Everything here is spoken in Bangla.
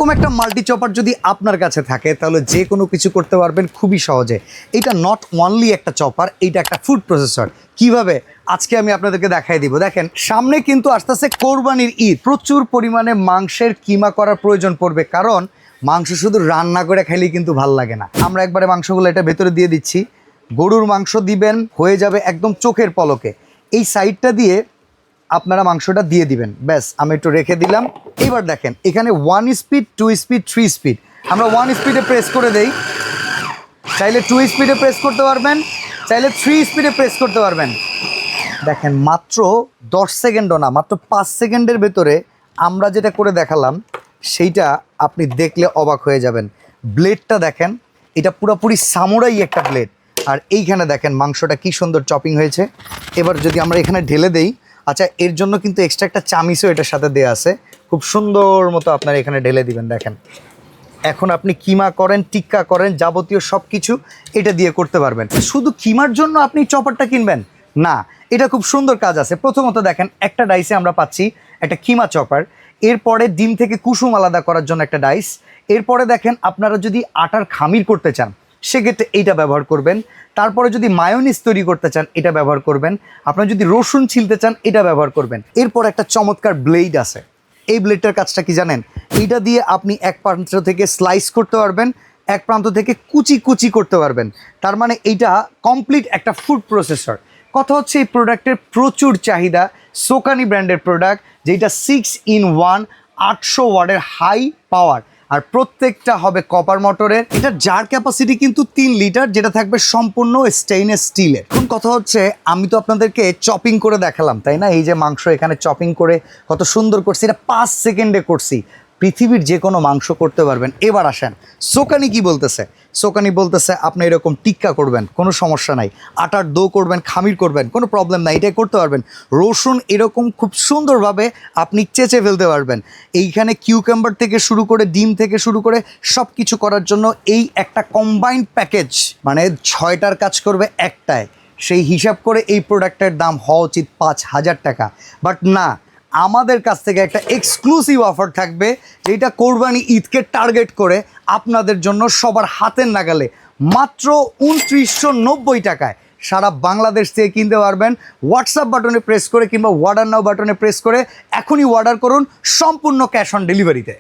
এরকম একটা মাল্টি চপার যদি আপনার কাছে থাকে তাহলে যে কোনো কিছু করতে পারবেন খুবই সহজে। এটা নট অনলি একটা চপার, এটা একটা ফুড প্রসেসর। কিভাবে আজকে আমি আপনাদেরকে দেখাই দিব। দেখেন সামনে কিন্তু আসতেছে কোরবানির ঈদ, প্রচুর পরিমাণে মাংসের কিমা করার প্রয়োজন পড়বে, কারণ মাংস শুধু রান্না করে খাইলেই কিন্তু ভাল লাগে না। আমরা একবারে মাংসগুলো এটা ভেতরে দিয়ে দিচ্ছি। গরুর মাংস দিবেন, হয়ে যাবে একদম চোখের পলকে। এই সাইডটা দিয়ে আপনারা মাংসটা দিয়ে দিবেন, ব্যাস আমি একটু রেখে দিলাম। এবার দেখেন এখানে 1 স্পিড, 2 স্পিড, 3 স্পিড। আমরা 1 স্পিডে প্রেস করে দেই, চাইলে 2 স্পিডে প্রেস করতে পারবেন, চাইলে 3 স্পিডে প্রেস করতে পারবেন। দেখেন মাত্র 10 সেকেন্ডও না, মাত্র 5 সেকেন্ডের ভেতরে আমরা যেটা করে দেখালাম সেইটা আপনি দেখলে অবাক হয়ে যাবেন। ব্লেডটা দেখেন, এটা পুরোপুরি সামুরাই একটা ব্লেড। আর এইখানে দেখেন মাংসটা কি সুন্দর চপিং হয়েছে। এবার যদি আমরা এখানে ঢেলে দেই, আচ্ছা এর জন্য কিন্তু এক্সট্রা একটা চামিচও এটার সাথে দেওয়া আছে, খুব সুন্দর মতো আপনারা এখানে ঢেলে দিবেন। দেখেন এখন আপনি কিমা করেন, টিক্কা করেন, যাবতীয় সব কিছু এটা দিয়ে করতে পারবেন। শুধু কিমার জন্য আপনি চপারটা কিনবেন না, এটা খুব সুন্দর কাজ আছে। প্রথমত দেখেন একটা ডাইসে আমরা পাচ্ছি একটা কিমা চপার, এরপরে ডিম থেকে কুসুম আলাদা করার জন্য একটা ডাইস, এরপরে দেখেন আপনারা যদি আটার খামির করতে চান সেক্ষেত্রে এইটা ব্যবহার করবেন, তারপরে যদি মায়োনিজ তৈরি করতে চান এটা ব্যবহার করবেন, আপনারা যদি রসুন ছিলতে চান এটা ব্যবহার করবেন। এরপর একটা চমৎকার ব্লেড আছে, এই ব্লেডটার কাজটা কি জানেন? এইটা দিয়ে আপনি এক প্রান্ত থেকে স্লাইস করতে পারবেন, এক প্রান্ত থেকে কুচি কুচি করতে পারবেন। তার মানে এইটা কমপ্লিট একটা ফুড প্রসেসর। কথা হচ্ছে এই প্রোডাক্টের প্রচুর চাহিদা, সোকানি ব্র্যান্ডের প্রোডাক্ট, যেটা 6-in-1 800 ওয়াটের হাই পাওয়ার, আর প্রত্যেকটা হবে কপার মোটরের। এটার জার ক্যাপাসিটি কিন্তু 3 লিটার, যেটা থাকবে সম্পূর্ণ স্টেইনলেস স্টিলের। এখন কথা হচ্ছে আমি তো আপনাদেরকে চপিং করে দেখালাম, তাই না? এই যে মাংস এখানে চপিং করে কত সুন্দর করছি, এটা 5 সেকেন্ডে করছি। পৃথিবীর যে কোনো মাংস করতে পারবেন। এবার আসেন সোকানি কি বলতেছে। সোকানি বলতেছে আপনি এরকম টিক্কা করবেন, কোনো সমস্যা নাই। আটার দো করবেন, খামির করবেন, কোনো প্রবলেম নাই, এটাই করতে পারবেন। রসুন এরকম খুব সুন্দরভাবে আপনি চেঁচে ফেলতে পারবেন। এইখানে কিউকাম্বার থেকে শুরু করে ডিম থেকে শুরু করে সব কিছু করার জন্য এই একটা কম্বাইন্ড প্যাকেজ, মানে 6টার কাজ করবে একটায়। সেই হিসাব করে এই প্রোডাক্টের দাম হওয়া উচিত 5,000 টাকা। বাট না, আমাদের কাছ থেকে একটা এক্সক্লুসিভ অফার থাকবে, যেটা কোরবানি ঈদকে টার্গেট করে আপনাদের জন্য সবার হাতের নাগালে মাত্র 2990 টাকায় সারা বাংলাদেশ থেকে কিনতে পারবেন। হোয়াটসঅ্যাপ বাটনে প্রেস করে কিংবা অর্ডার নাও বাটনে প্রেস করে এখনই অর্ডার করুন, সম্পূর্ণ ক্যাশ অন ডেলিভারিতে।